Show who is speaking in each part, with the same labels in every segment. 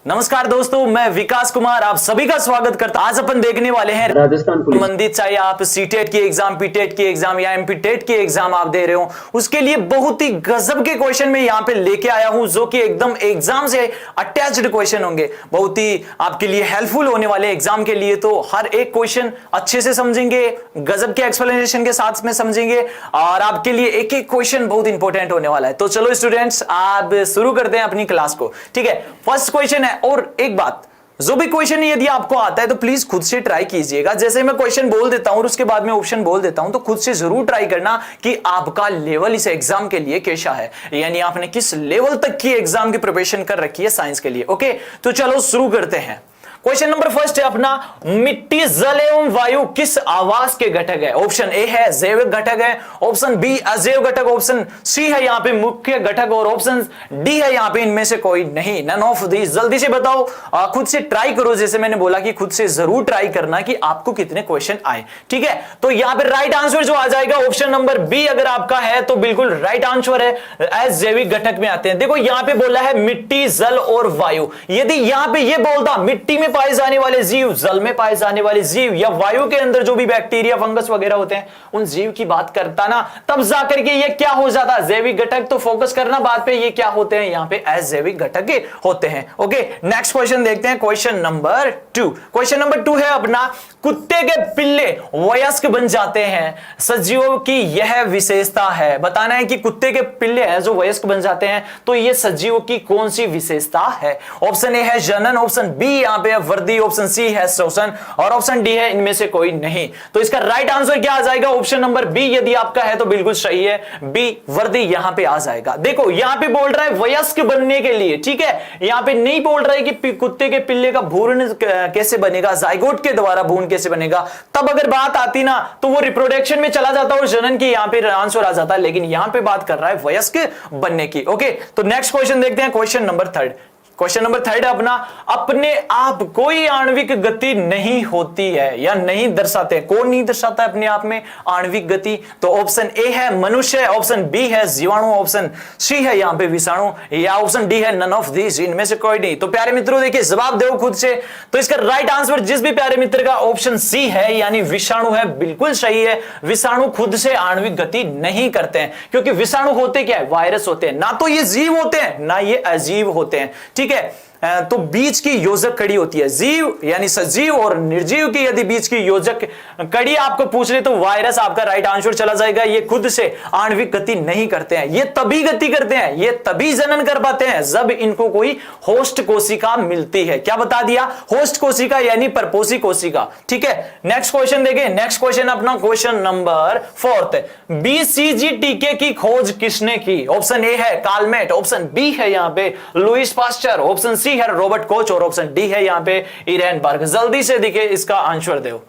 Speaker 1: नमस्कार दोस्तों, मैं विकास कुमार आप सभी का स्वागत करता हूं। आज अपन देखने वाले हैं
Speaker 2: राजस्थान पुलिस
Speaker 1: संबंधित, चाहे आप सीटेट की एग्जाम, पीटेट की एग्जाम या एमपीटेट की एग्जाम आप दे रहे हो, उसके लिए बहुत ही गजब के क्वेश्चन मैं यहां पे लेके आया हूं, जो कि एकदम एग्जाम से अटैच्ड क्वेश्चन होंगे, बहुत ही आपके लिए हेल्पफुल होने वाले एग्जाम के लिए। तो हर एक क्वेश्चन अच्छे से समझेंगे, गजब के एक्सप्लेनेशन के साथ में समझेंगे और आपके लिए एक एक क्वेश्चन बहुत इंपॉर्टेंट होने वाला है। तो चलो स्टूडेंट्स, आप शुरू करते हैं अपनी क्लास को। ठीक है, फर्स्ट क्वेश्चन है। और एक बात, जो भी क्वेश्चन यदि आपको आता है तो प्लीज खुद से ट्राई कीजिएगा। जैसे मैं क्वेश्चन बोल देता हूं और उसके बाद में ऑप्शन बोल देता हूं, तो खुद से जरूर ट्राई करना कि आपका लेवल इस एग्जाम के लिए कैसा है, यानी आपने किस लेवल तक की एग्जाम की प्रिपरेशन कर रखी है साइंस के लिए। ओके, तो चलो शुरू करते हैं। क्वेश्चन नंबर फर्स्ट है अपना, मिट्टी, जल एवं वायु किस आवास के घटक है? ऑप्शन ए है जैविक घटक है, ऑप्शन बी अजैव घटक, ऑप्शन सी है यहां पे मुख्य घटक और ऑप्शन डी है यहां पे इनमें से कोई नहीं, नन ऑफ दीज। जल्दी से बताओ, खुद से ट्राई करो। जैसे मैंने बोला कि खुद से जरूर ट्राई करना कि आपको कितने क्वेश्चन आए। ठीक है, तो यहां पे राइट आंसर जो आ जाएगा ऑप्शन नंबर बी अगर आपका है तो बिल्कुल राइट आंसर है, एज जैविक घटक में आते हैं। देखो यहां पे बोला है मिट्टी, जल और वायु। यदि यहां पे ये बोलता मिट्टी में पाए जाने वाले जीव, जल में पाए जाने वाले जीव या वायु के अंदर जो भी बैक्टीरिया, फंगस वगैरह होते हैं, उन जीव की बात करता ना, तब जाकर के ये क्या हो जाता, जैविक घटक। तो फोकस करना बात पे, ये क्या होते हैं यहां पे अजैविक घटक होते हैं। ओके, नेक्स्ट क्वेश्चन देखते हैं, क्वेश्चन नंबर 2। क्वेश्चन नंबर 2 है अपना, कुत्ते के पिल्ले वयस्क बन जाते हैं, सजीवों की यह विशेषता है। बताना है कि कुत्ते के पिल्ले हैं जो वयस्क बन जाते हैं, तो ये सजीवों की कौन सी विशेषता है? ऑप्शन ए है जनन, ऑप्शन बी यहां पे वर्दी, ऑप्शन सी है श्वसन और ऑप्शन डी है इनमें से कोई नहीं। तो इसका राइट आंसर क्या आ जाएगा? ऑप्शन नंबर बी यदि आपका है तो बिल्कुल सही है, बी वर्दी यहां पे आ जाएगा। देखो यहां पे बोल रहा है वयस्क बनने के लिए, ठीक है, यहां पे नहीं बोल रहा है कि कुत्ते के पिल्ले का भ्रूण कैसे बनेगा, जाइगोट के द्वारा भ्रूण कैसे बनेगा। तब अगर बात आती ना तो वो रिप्रोडक्शन में चला जाता और जनन की यहां पे आंसर आ जाता, लेकिन यहां पे बात कर रहा है वयस्क बनने की। ओके, तो नेक्स्ट क्वेश्चन देखते हैं, क्वेश्चन नंबर 3। क्वेश्चन नंबर 3 अपना, अपने आप कोई आणविक गति नहीं होती है या नहीं दर्शाते हैं। कौन नहीं दर्शाता है अपने आप में आणविक गति? तो ऑप्शन ए है मनुष्य, ऑप्शन बी है जीवाणु, ऑप्शन सी है यहां पे विषाणु या ऑप्शन डी है नन ऑफ दिस, इनमें से कोई नहीं। तो प्यारे मित्रों देखिए, जवाब दो खुद से। तो इसका राइट आंसर जिस भी प्यारे मित्र का ऑप्शन सी है यानी विषाणु है, बिल्कुल सही है। विषाणु खुद से आणविक गति नहीं करते हैं, क्योंकि विषाणु होते क्या है, वायरस होते हैं, ना तो ये जीव होते हैं ना ये अजीव होते हैं। ठीक है, तो बीच की योजक कड़ी होती है, जीव यानी सजीव और निर्जीव की यदि बीच की योजक कड़ी आपको पूछ ले तो वायरस आपका राइट आंसर चला जाएगा। ये खुद से आणविक गति नहीं करते हैं, ये तभी गति करते हैं, ये तभी जनन कर पाते हैं जब इनको कोई होस्ट कोशिका मिलती है। क्या बता दिया? होस्ट कोशिका यानी परपोषी कोशिका। ठीक है, नेक्स्ट क्वेश्चन देखें। नेक्स्ट क्वेश्चन अपना क्वेश्चन नंबर 4, बीसीजी टीके की खोज किसने की? ऑप्शन ए है कार्लमेट, ऑप्शन बी है यहां पे लुईस पास्चर, ऑप्शन सी है रॉबर्ट कोच और ऑप्शन डी है यहां पे इरेनबर्ग। जल्दी से देखिए इसका आंसर दो।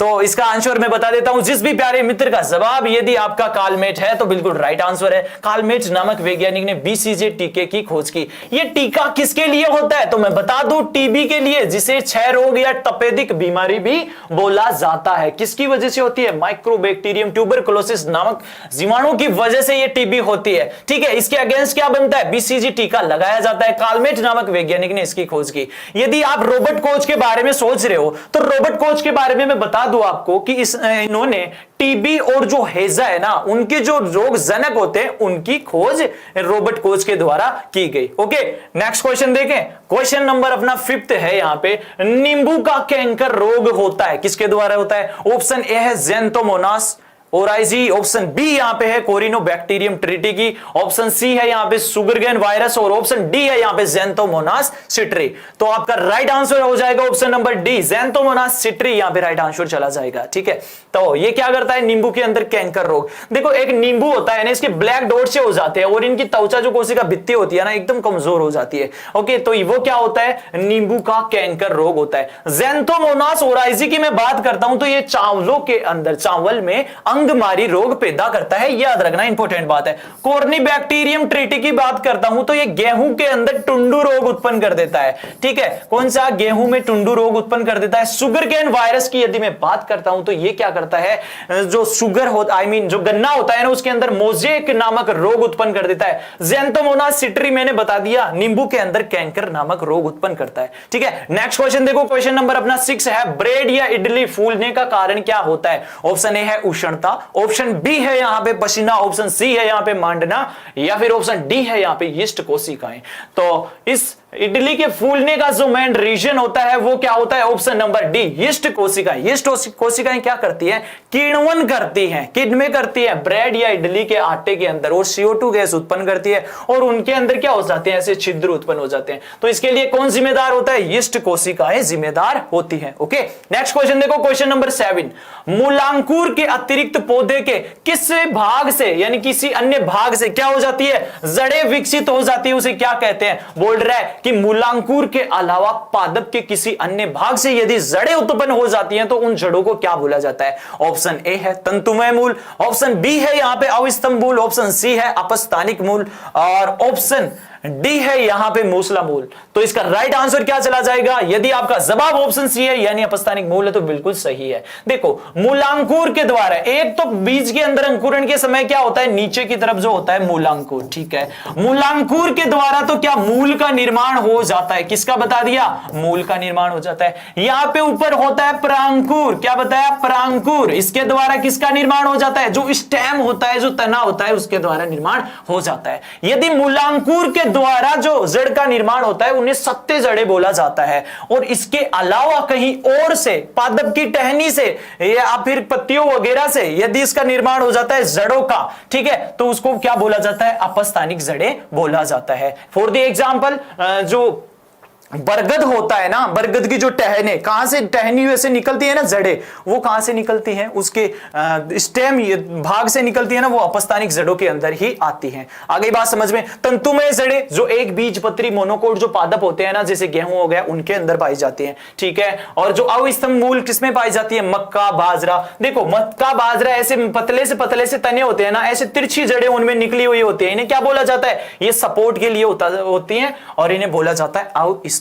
Speaker 1: तो इसका आंसर मैं बता देता हूं, जिस भी प्यारे मित्र का जवाब यदि आपका कार्लमेट है तो बिल्कुल राइट आंसर है। कार्लमेट नामक वैज्ञानिक ने बीसीजी टीके की खोज की। यह टीका किसके लिए होता है? तो मैं बता दूं, टीबी के लिए, जिसे क्षय रोग या तपेदिक बीमारी भी बोला जाता है। किसकी वजह से होती है? माइक्रोबैक्टीरियम ट्यूबरकुलोसिस नामक जीवाणु की वजह से यह टीबी होती है। ठीक है, इसके अगेंस्ट क्या बनता है? बीसीजी टीका लगाया जाता है। कार्लमेट नामक वैज्ञानिक ने इसकी खोज की। यदि आप रॉबर्ट कोच के बारे में सोच रहे हो तो रॉबर्ट कोच के बारे में मैं बता दूं आपको कि इन्होंने टीबी और जो हैजा है ना, उनके जो रोग जनक होते हैं उनकी खोज रॉबर्ट कोच के द्वारा की गई। ओके, नेक्स्ट क्वेश्चन देखें। क्वेश्चन नंबर अपना 5 है यहां पे, नींबू का कैंकर रोग होता है, किसके द्वारा होता है? ऑप्शन ए है ज़ेंथोमोनास ओराइजी, ऑप्शन बी यहां पे है कोरिनोबैक्टीरियम ट्रिटिकी, ऑप्शन सी है यहां पे सुगरगेन वायरस और ऑप्शन डी है यहां पे ज़ेंथोमोनास सिट्री। तो आपका राइट आंसर हो जाएगा ऑप्शन नंबर डी, ज़ेंथोमोनास सिट्री यहां पे राइट आंसर चला जाएगा। ठीक है, तो ये क्या करता है नींबू के अंदर कैंकर रोग? देखो एक नींबू होता है ना, इसके ब्लैक डॉट से हो जाते हैं और इनकी त्वचा जो कोशिका भित्ति होती है ना एकदम कमजोर हो जाती है। ओके, तो वो क्या होता है? नींबू का कैंकर रोग होता है। ज़ेंथोमोनास ओराइजी की मैं बात करता हूं तो ये चावलों के अंदर, चावल में अंगमारी रोग पैदा करता है, याद रखना, इंपॉर्टेंट बात है। कॉर्निबैक्टीरियम ट्रिटी की बात करता हूं तो ये गेहूं के अंदर टुंडू रोग उत्पन्न कर देता है, ठीक है। कौन सा? गेहूं में टुंडू रोग उत्पन्न कर देता है। सुगर केन वायरस की यदि मैं बात करता हूं तो ये क्या करता है, जो शुगर होता जो गन्ना होता है ना, उसके अंदर मोजेक नामक रोग उत्पन्न कर देता है। ज़ैंथोमोनास सिट्री मैंने बता दिया, नींबू के अंदर कैंकर नामक रोग उत्पन्न करता है, ठीक है। नेक्स्ट क्वेश्चन देखो, क्वेश्चन नंबर अपना 6 है, ब्रेड या इडली फूलने का कारण क्या होता है? ऑप्शन ए है उष्णता, ऑप्शन बी है यहां पे पसीना, ऑप्शन सी है यहां पे मांडना, या फिर ऑप्शन डी है यहां पे यीस्ट कोशिकाएं। तो इस इडली के फूलने का जो मेन रीजन होता है वो क्या होता है? ऑप्शन नंबर डी, यीस्ट कोशिकाएं। यीस्ट कोशिकाएं क्या करती हैं? किण्वन करती हैं। किनमें करती है? ब्रेड या इडली के आटे के अंदर, और CO2 गैस उत्पन्न करती है, और उनके अंदर क्या हो जाते हैं? ऐसे छिद्र उत्पन्न हो जाते हैं। तो इसके लिए कौन जिम्मेदार होता है? यीस्ट कोशिकाएं जिम्मेदार होती हैं। ओके, नेक्स्ट क्वेश्चन देखो, क्वेश्चन नंबर 7, मूलांकुर के अतिरिक्त पौधे के किस भाग से, यानी किसी अन्य भाग से क्या हो जाती है? जड़ें विकसित हो जाती है, उसे क्या कहते हैं? बोल रहा है कि मूलांकुर के अलावा पादप के किसी अन्य भाग से यदि जड़ें उत्पन्न हो जाती हैं तो उन जड़ों को क्या बोला जाता है? ऑप्शन ए है तंतुमय मूल, ऑप्शन बी है यहां पे अविस्तंभ मूल, ऑप्शन सी है अपस्थानिक मूल, और ऑप्शन डी है यहां पे मूसला मूल। तो इसका राइट आंसर क्या चला जाएगा? यदि आपका जवाब ऑप्शन सी है यानी अपस्थानिक मूल है तो बिल्कुल सही है। देखो, मूलांकुर के द्वारा, एक तो बीज के अंदर अंकुरण के समय क्या होता है? नीचे की तरफ जो होता है मूलांकुर, ठीक है। मूलांकुर के द्वारा तो क्या मूल का निर्माण हो जाता है? किसका बता दिया? मूल का निर्माण हो जाता है। यहां पे ऊपर होता है परांकुर, क्या बताया? परांकुर। इसके द्वारा किसका निर्माण हो जाता है? जो स्टेम होता है, जो तना होता है, उसके द्वारा निर्माण हो जाता है। यदि मूलांकुर के द्वारा जो जड़ का निर्माण होता है उन्हें सत्ते जड़ें बोला जाता है। और इसके अलावा कहीं और से, पादप की टहनी से या फिर पत्तियों वगैरह से यदि इसका निर्माण हो जाता है जड़ों का, ठीक है, तो उसको क्या बोला जाता है? अपस्थानिक जड़ें बोला जाता है। फॉर द एग्जांपल, जो बरगद होता है ना, बरगद की जो टहने, कहां से टहनी वैसे निकलती है ना जड़ें, वो कहां से निकलती हैं? उसके स्टेम भाग से निकलती है ना, वो अपस्थानिक जड़ों के अंदर ही आती हैं। आगे बात समझ में? तंतुमय जड़ें जो एक बीजपत्री मोनोकोट जो पादप होते हैं ना, जैसे गेहूं हो गया, उनके अंदर पाई जाती हैं, ठीक है। और जो अविस्तंभ मूल किसमें पाई जाती है? मक्का, बाजरा। देखो, मक्का, बाजरा ऐसे पतले से तने होते हैं ना, ऐसे तिरछी जड़ें उनमें निकली हुई होती है, इन्हें क्या बोला जाता है? ये सपोर्ट के लिए होती हैं और इन्हें बोला जाता है अविस्तंभ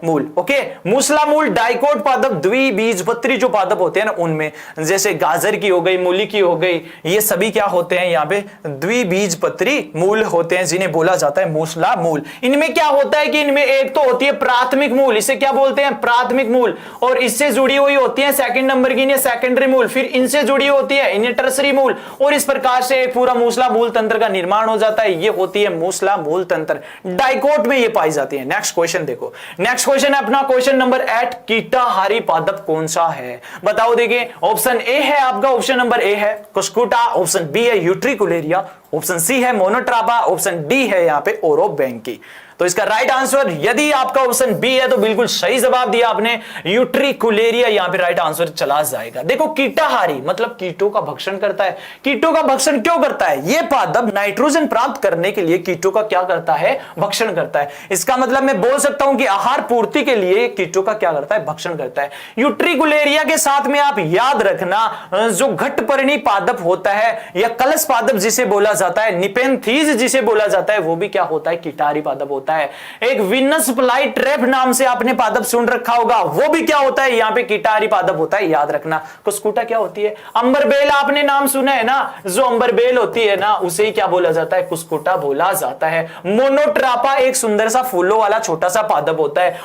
Speaker 1: मूल। ओके, मूसला मूल डाइकोट पादप, द्विबीजपत्री जो पादप होते हैं ना, उनमें, जैसे गाजर की हो गई, मूली की हो गई, ये सभी क्या होते हैं? यहाँ पे द्विबीजपत्री मूल होते हैं, जिन्हें बोला जाता है मूसला मूल। इनमें क्या होता है कि इनमें एक तो होती है प्राथमिक मूल, इसे क्या बोलते हैं? प्राथमिक मूल, और इससे जुड़ी हुई होती है सेकंड नंबर की, इन्हें सेकेंडरी मूल, फिर इनसे जुड़ी होती है इन्हें टर्सरी मूल, और इस प्रकार से एक पूरा मूसला मूल तंत्र का निर्माण हो जाता है। ये होती है मूसला मूल तंत्र, डाइकोट में ये पाई जाती है। नेक्स्ट क्वेश्चन देखो, नेक्स्ट क्वेश्चन है अपना क्वेश्चन नंबर 8, कीटाहारी पादप कौन सा है? बताओ। देखिए, ऑप्शन ए है आपका, ऑप्शन नंबर ए है कुस्कुटा, ऑप्शन बी है यूट्रिकुलेरिया, ऑप्शन सी है मोनोट्रापा, ऑप्शन डी है यहां पे ओरोबैंकी। तो इसका राइट आंसर, यदि आपका ऑप्शन बी है तो बिल्कुल सही जवाब दिया आपने, यूट्रिकुलेरिया यहां पे राइट आंसर चला जाएगा। देखो, कीटाहारी मतलब कीटों का भक्षण करता है। कीटों का भक्षण क्यों करता है? यह पादप नाइट्रोजन प्राप्त करने के लिए कीटों का क्या करता है? भक्षण करता है। इसका मतलब मैं बोल सकता हूं कि आहार पूर्ति के लिए कीटों का क्या करता है? भक्षण करता है। यूट्रिकुलेरिया के साथ में आप याद रखना, जो घटपर्णी पादप होता है या कलश पादप जिसे बोला जाता है, निपेंथीज जिसे बोला जाता है, वो भी क्या होता है? कीटाहारी पादप होता है। एक विनस फ्लाई ट्रैप नाम से आपने पादप सुन रखा होगा, वो भी क्या होता है? यहां पे कीटाहारी पादप होता है, याद रखना। कुस्कुटा क्या होती है? अंबरबेल आपने नाम सुना है ना, जो अंबरबेल होती है ना, उसे ही क्या बोला जाता है? कुस्कुटा बोला जाता है। मोनोट्रापा एक सुंदर सा फूलों वाला छोटा सा पादप होता है।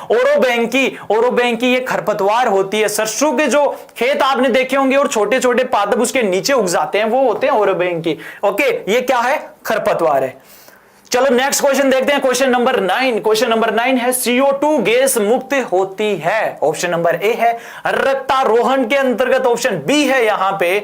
Speaker 1: ओरोबैंकी ये खरपतवार होती है। सरसों के जो खेत आपने देखे होंगे और छोटे छोटे पादप उसके नीचे उग जाते हैं, वो होते हैं ओरोबैंकी। ओके, ये क्या है? खरपतवार है। चलो नेक्स्ट क्वेश्चन देखते हैं, क्वेश्चन नंबर 9। क्वेश्चन नंबर 9 है, CO2 गैस मुक्त होती है। ऑप्शन नंबर ए है रक्तारोहण के अंतर्गत, ऑप्शन बी है यहां पे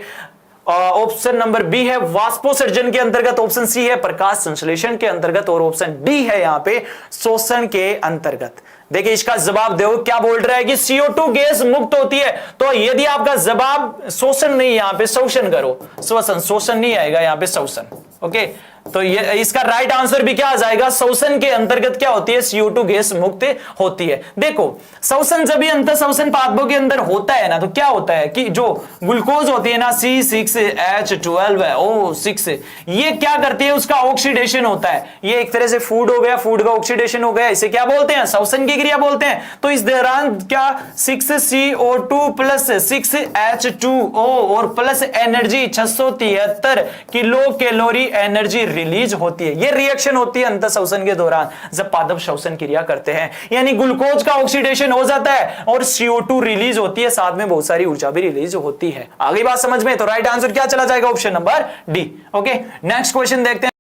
Speaker 1: ऑप्शन नंबर बी है वाष्पोत्सर्जन के अंतर्गत, ऑप्शन सी है प्रकाश संश्लेषण के अंतर्गत, और ऑप्शन डी है यहां पे शोषण के अंतर्गत। देखिए इसका जवाब देखो क्या बोल रहा है कि CO2 गैस मुक्त होती है। तो यदि आपका जवाब शोषण नहीं, यहां पे शोषण करो, श्वसन, शोषण नहीं आएगा यहां पे शोषण। ओके, तो ये इसका राइट आंसर भी क्या आ जाएगा, शोषण के अंतर्गत क्या होती है, CO2 गैस मुक्त होती है। देखो शोषण जब भी अंतर शोषण पादपों के अंदर होता है ना, तो क्या होता है कि जो ग्लूकोज होती है ना C6H12O6, ये क्या करती है, उसका ऑक्सीडेशन होता है। ये एक तरह से फूड हो गया, फूड का ऑक्सीडेशन हो गया, इसे क्या बोलते हैं, शोषण की क्रिया बोलते हैं। तो इस दौरान क्या 6CO2 प्लस 6H2O और plus energy 673 kilo calorie energy release होती है। ये रिएक्शन होती है अंतः शोषण के दौरान जब पादप शोषण क्रिया करते हैं, यानी ग्लूकोज का ऑक्सीडेशन हो जाता है और CO2 रिलीज होती है, साथ में बहुत सारी ऊर्जा भी रिलीज होती है। आगे बात समझ में, तो राइट आंसर क्या चला जाएगा, option number D. Okay, next question देखते हैं।